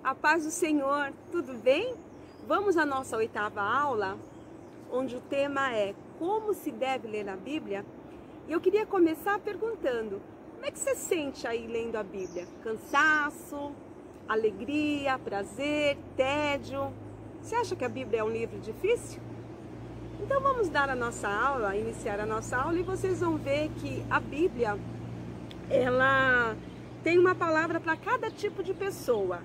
A paz do Senhor, tudo bem? Vamos à nossa 8ª aula, onde o tema é como se deve ler a Bíblia. E eu queria começar perguntando, como é que você sente aí lendo a Bíblia? Cansaço, alegria, prazer, tédio? Você acha que a Bíblia é um livro difícil? Então vamos dar a nossa aula, iniciar a nossa aula, e vocês vão ver que a Bíblia, ela tem uma palavra para cada tipo de pessoa.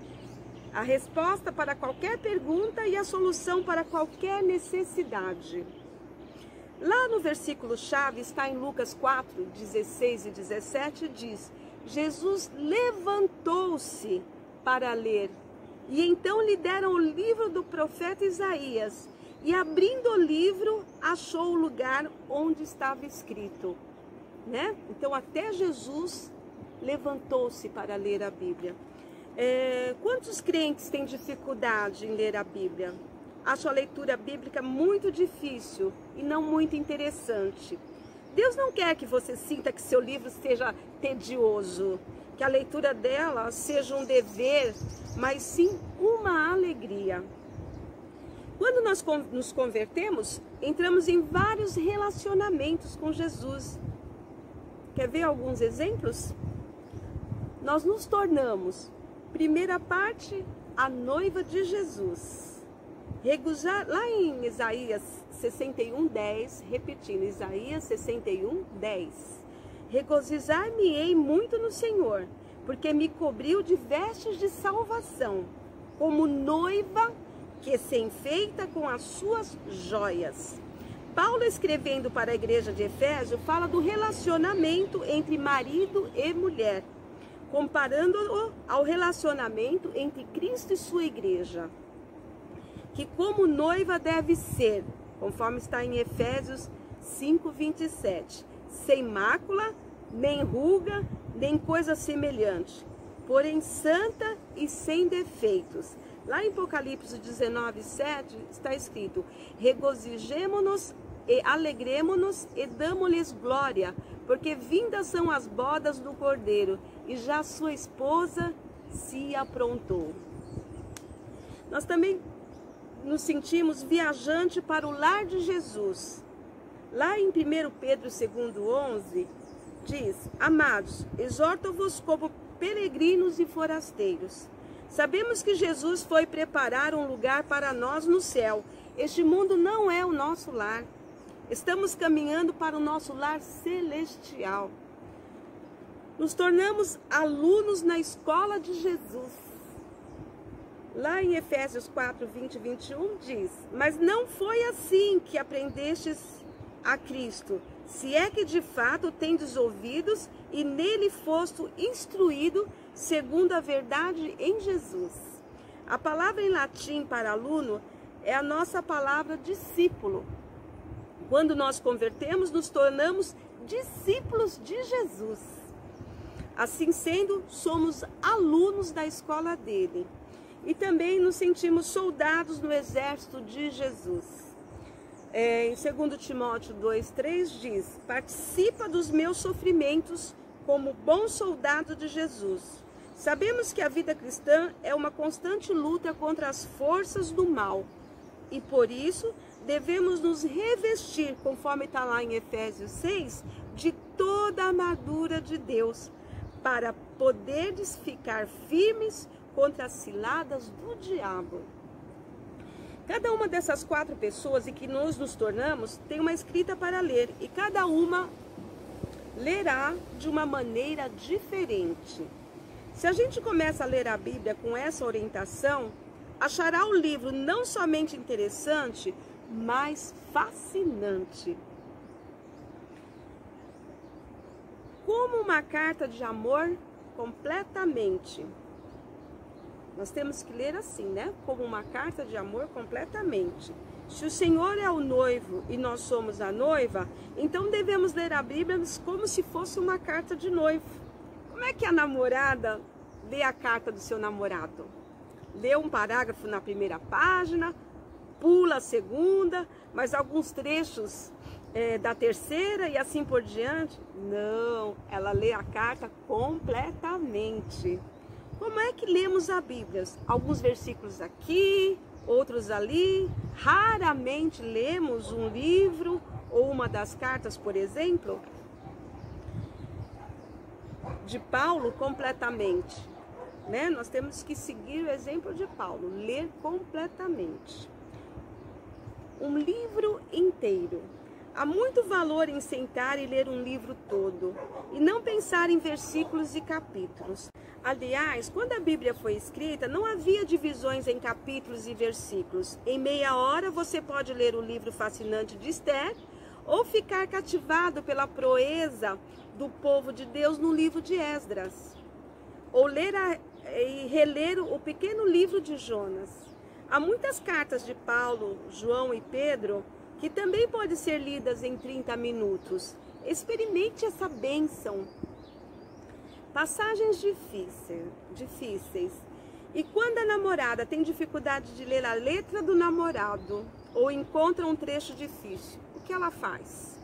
A resposta para qualquer pergunta e a solução para qualquer necessidade. Lá no versículo-chave, está em Lucas 4, 16 e 17, diz: Jesus levantou-se para ler, e então lhe deram o livro do profeta Isaías, e abrindo o livro, achou o lugar onde estava escrito. Né? Então até Jesus levantou-se para ler a Bíblia. Quantos crentes têm dificuldade em ler a Bíblia? Acho a leitura bíblica muito difícil e não muito interessante. Deus não quer que você sinta que seu livro seja tedioso, que a leitura dela seja um dever, mas sim uma alegria. Quando nós nos convertemos, entramos em vários relacionamentos com Jesus. Quer ver alguns exemplos? Nós nos tornamos, primeira parte, a noiva de Jesus. Lá em Isaías 61:10, repetindo, Isaías 61:10. Regozijar-me-ei muito no Senhor, porque me cobriu de vestes de salvação, como noiva que se enfeita com as suas joias. Paulo, escrevendo para a igreja de Efésio, fala do relacionamento entre marido e mulher, comparando-o ao relacionamento entre Cristo e sua igreja, que como noiva deve ser, conforme está em Efésios 5:27, sem mácula, nem ruga, nem coisa semelhante, porém santa e sem defeitos. Lá em Apocalipse 19:7 está escrito: regozijemo-nos e alegremo-nos e damo-lhes glória, porque vindas são as bodas do Cordeiro, e já sua esposa se aprontou. Nós também nos sentimos viajante para o lar de Jesus. Lá em 1 Pedro 2:11 diz: amados, exorto-vos como peregrinos e forasteiros. Sabemos que Jesus foi preparar um lugar para nós no céu. Este mundo não é o nosso lar. Estamos caminhando para o nosso lar celestial. Nos tornamos alunos na escola de Jesus. Lá em Efésios 4, 20 e 21 diz: mas não foi assim que aprendestes a Cristo, se é que de fato tendes ouvidos e nele foste instruído segundo a verdade em Jesus. A palavra em latim para aluno é a nossa palavra discípulo. Quando nós convertemos, nos tornamos discípulos de Jesus. Assim sendo, somos alunos da escola dele. E também nos sentimos soldados no exército de Jesus. Em 2 Timóteo 2:3 diz: participa dos meus sofrimentos como bom soldado de Jesus. Sabemos que a vida cristã é uma constante luta contra as forças do mal. E por isso devemos nos revestir, conforme está lá em Efésios 6, de toda a armadura de Deus, para poderes ficar firmes contra as ciladas do diabo. Cada uma dessas 4 pessoas em que nós nos tornamos tem uma escrita para ler, e cada uma lerá de uma maneira diferente. Se a gente começa a ler a Bíblia com essa orientação, achará o livro não somente interessante, mas fascinante. Como uma carta de amor completamente. Nós temos que ler assim, né? Como uma carta de amor completamente. Se o Senhor é o noivo e nós somos a noiva, então devemos ler a Bíblia como se fosse uma carta de noivo. Como é que a namorada lê a carta do seu namorado? Lê um parágrafo na primeira página, pula a segunda, mas alguns trechos da terceira e assim por diante? Não, ela lê a carta completamente. Como é que lemos a Bíblia? Alguns versículos aqui, outros ali. Raramente lemos um livro ou uma das cartas, por exemplo, de Paulo completamente, né? Nós temos que seguir o exemplo de Paulo, ler completamente. Um livro inteiro. Há muito valor em sentar e ler um livro todo e não pensar em versículos e capítulos. Aliás, quando a Bíblia foi escrita, não havia divisões em capítulos e versículos. Em meia hora você pode ler o livro fascinante de Esther ou ficar cativado pela proeza do povo de Deus no livro de Esdras, ou ler e reler o pequeno livro de Jonas. Há muitas cartas de Paulo, João e Pedro que também podem ser lidas em 30 minutos. Experimente essa bênção. Passagens difíceis. E quando a namorada tem dificuldade de ler a letra do namorado ou encontra um trecho difícil, o que ela faz?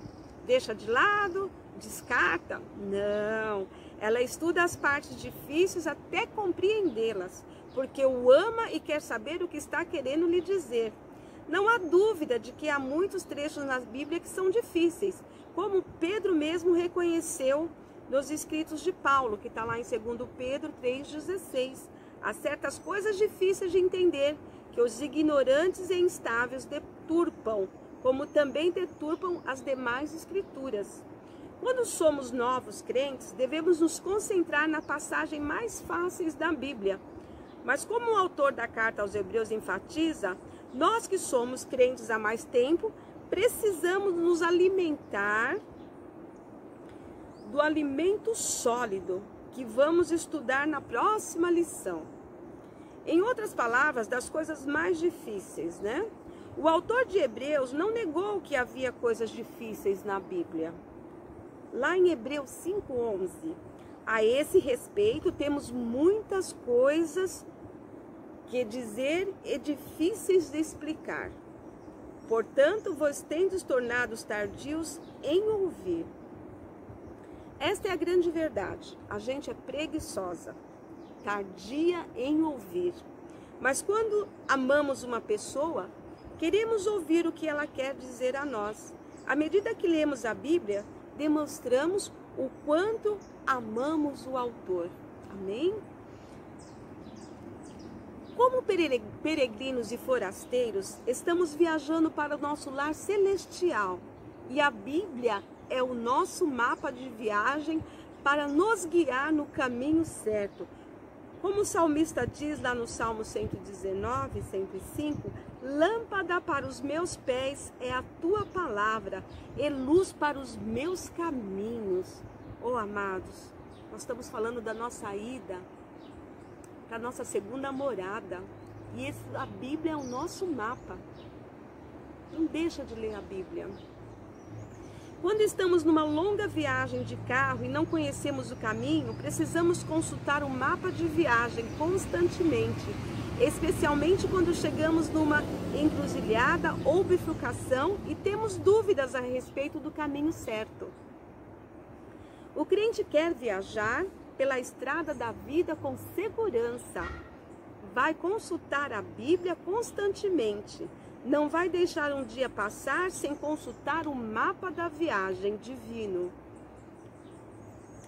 Deixa de lado? Descarta? Não. Ela estuda as partes difíceis até compreendê-las, porque o ama e quer saber o que está querendo lhe dizer. Não há dúvida de que há muitos trechos na Bíblia que são difíceis, como Pedro mesmo reconheceu nos escritos de Paulo, que está lá em 2 Pedro 3,16. Há certas coisas difíceis de entender, que os ignorantes e instáveis deturpam, como também deturpam as demais escrituras. Quando somos novos crentes, devemos nos concentrar na passagem mais fáceis da Bíblia. Mas como o autor da carta aos Hebreus enfatiza, nós que somos crentes há mais tempo, precisamos nos alimentar do alimento sólido que vamos estudar na próxima lição. Em outras palavras, das coisas mais difíceis, né? O autor de Hebreus não negou que havia coisas difíceis na Bíblia. Lá em Hebreus 5:11, a esse respeito temos muitas coisas que dizer e difíceis de explicar. Portanto, vos tendes tornados tardios em ouvir. Esta é a grande verdade. A gente é preguiçosa, tardia em ouvir. Mas quando amamos uma pessoa, queremos ouvir o que ela quer dizer a nós. À medida que lemos a Bíblia, demonstramos o quanto amamos o autor. Amém? Como peregrinos e forasteiros, estamos viajando para o nosso lar celestial. E a Bíblia é o nosso mapa de viagem para nos guiar no caminho certo. Como o salmista diz lá no Salmo 119, 105, lâmpada para os meus pés é a tua palavra e luz para os meus caminhos. Oh, amados, nós estamos falando da nossa ida para a nossa segunda morada. E a Bíblia é o nosso mapa. Não deixa de ler a Bíblia. Quando estamos numa longa viagem de carro e não conhecemos o caminho, precisamos consultar o mapa de viagem constantemente, especialmente quando chegamos numa encruzilhada ou bifurcação e temos dúvidas a respeito do caminho certo. O crente quer viajar pela estrada da vida com segurança. Vai consultar a Bíblia constantemente. Não vai deixar um dia passar sem consultar o mapa da viagem divino.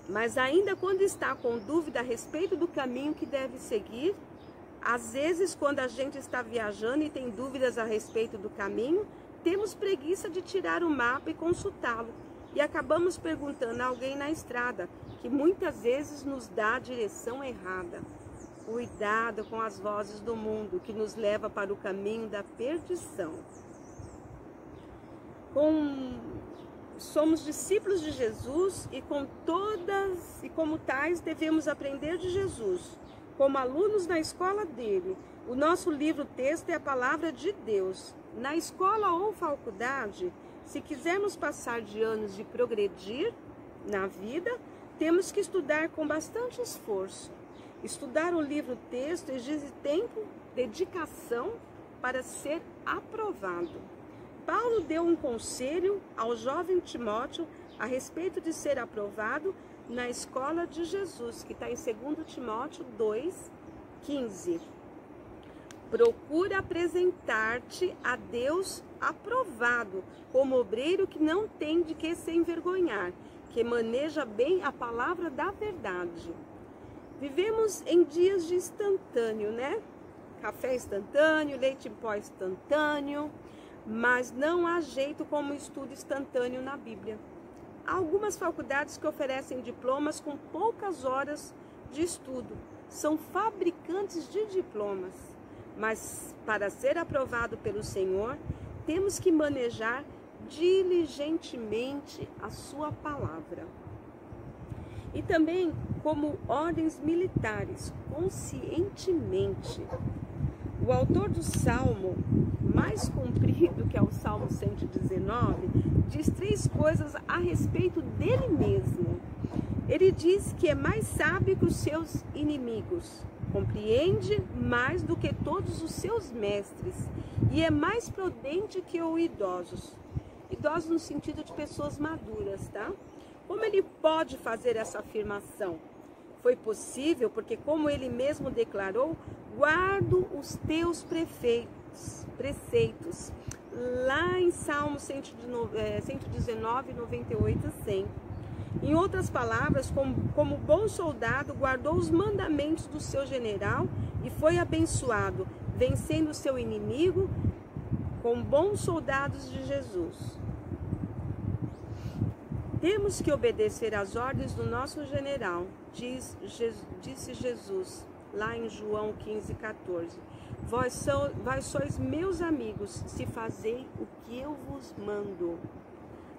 Mas ainda quando está com dúvida a respeito do caminho que deve seguir, às vezes quando a gente está viajando e tem dúvidas a respeito do caminho, temos preguiça de tirar o mapa e consultá-lo. E acabamos perguntando a alguém na estrada, que muitas vezes nos dá a direção errada. Cuidado com as vozes do mundo, que nos leva para o caminho da perdição. Somos discípulos de Jesus e como tais devemos aprender de Jesus. Como alunos na escola dele, o nosso livro-texto é a palavra de Deus. Na escola ou faculdade, se quisermos passar de anos de progredir na vida, temos que estudar com bastante esforço. Estudar o livro-texto exige tempo, dedicação para ser aprovado. Paulo deu um conselho ao jovem Timóteo a respeito de ser aprovado na escola de Jesus, que está em 2 Timóteo 2,15. Procura apresentar-te a Deus aprovado, como obreiro que não tem de que se envergonhar, que maneja bem a palavra da verdade. Vivemos em dias de instantâneo, né? Café instantâneo, leite em pó instantâneo, mas não há jeito como estudo instantâneo na Bíblia. Há algumas faculdades que oferecem diplomas com poucas horas de estudo. São fabricantes de diplomas. Mas para ser aprovado pelo Senhor, temos que manejar diligentemente a sua palavra. E também como ordens militares, conscientemente. O autor do Salmo mais comprido, que é o Salmo 119, diz 3 coisas a respeito dele mesmo. Ele diz que é mais sábio que os seus inimigos, compreende mais do que todos os seus mestres e é mais prudente que os idosos. Idosos no sentido de pessoas maduras, tá? Como ele pode fazer essa afirmação? Foi possível porque, como ele mesmo declarou, guardo os teus preceitos, lá em Salmo 119, 98 a 100. Em outras palavras, como bom soldado, guardou os mandamentos do seu general e foi abençoado, vencendo o seu inimigo com bons soldados de Jesus. Temos que obedecer às ordens do nosso general, disse Jesus, lá em João 15, 14. Vós sois meus amigos, se fazei o que eu vos mando.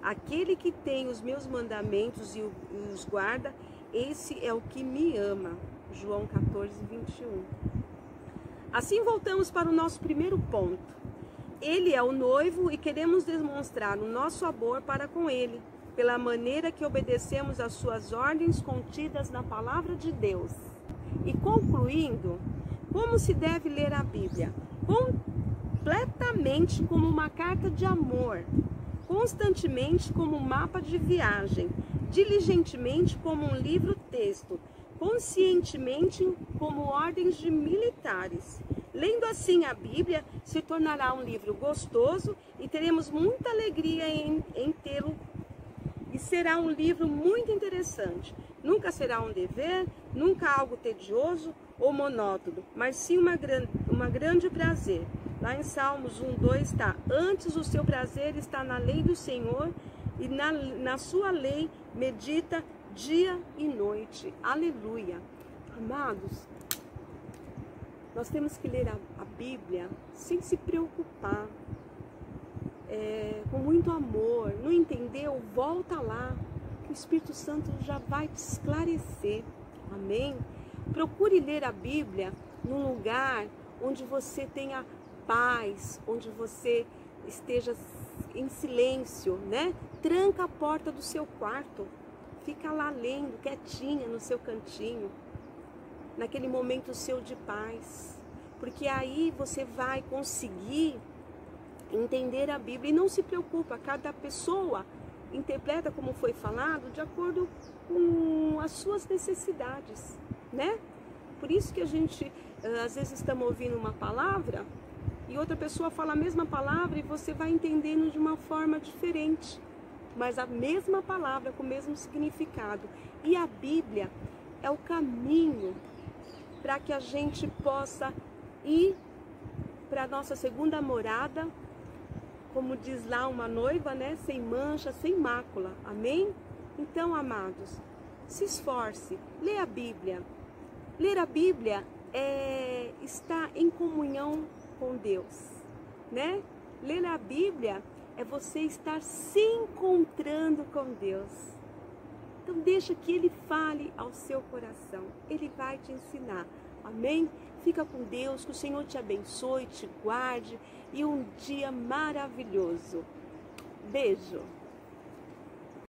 Aquele que tem os meus mandamentos e os guarda, esse é o que me ama. João 14, 21. Assim voltamos para o nosso primeiro ponto. Ele é o noivo e queremos demonstrar o nosso amor para com ele, pela maneira que obedecemos às suas ordens contidas na palavra de Deus. E concluindo, como se deve ler a Bíblia? Completamente como uma carta de amor, constantemente como um mapa de viagem, diligentemente como um livro-texto, conscientemente como ordens de militares. Lendo assim a Bíblia, se tornará um livro gostoso e teremos muita alegria em tê-lo. E será um livro muito interessante. Nunca será um dever, nunca algo tedioso ou monótono, mas sim uma grande prazer. Lá em Salmos 1:2 está: antes o seu prazer está na lei do Senhor e na sua lei medita dia e noite. Aleluia. Amados, nós temos que ler a Bíblia sem se preocupar, com muito amor. Não entendeu? Volta lá, que o Espírito Santo já vai te esclarecer. Amém? Procure ler a Bíblia num lugar onde você tenha paz, onde você esteja em silêncio, né? Tranca a porta do seu quarto, fica lá lendo, quietinha no seu cantinho, naquele momento seu de paz, porque aí você vai conseguir entender a Bíblia. E não se preocupa, cada pessoa interpreta, como foi falado, de acordo com as suas necessidades, né? Por isso que a gente, às vezes, estamos ouvindo uma palavra e outra pessoa fala a mesma palavra e você vai entendendo de uma forma diferente, mas a mesma palavra com o mesmo significado. E a Bíblia é o caminho para que a gente possa ir para a nossa segunda morada, como diz lá uma noiva, né? Sem mancha, sem mácula. Amém? Então, amados, se esforce, lê a Bíblia. Ler a Bíblia é estar em comunhão com Deus, né? Ler a Bíblia é você estar se encontrando com Deus. Então deixa que Ele fale ao seu coração. Ele vai te ensinar. Amém? Fica com Deus, que o Senhor te abençoe, te guarde e um dia maravilhoso. Beijo!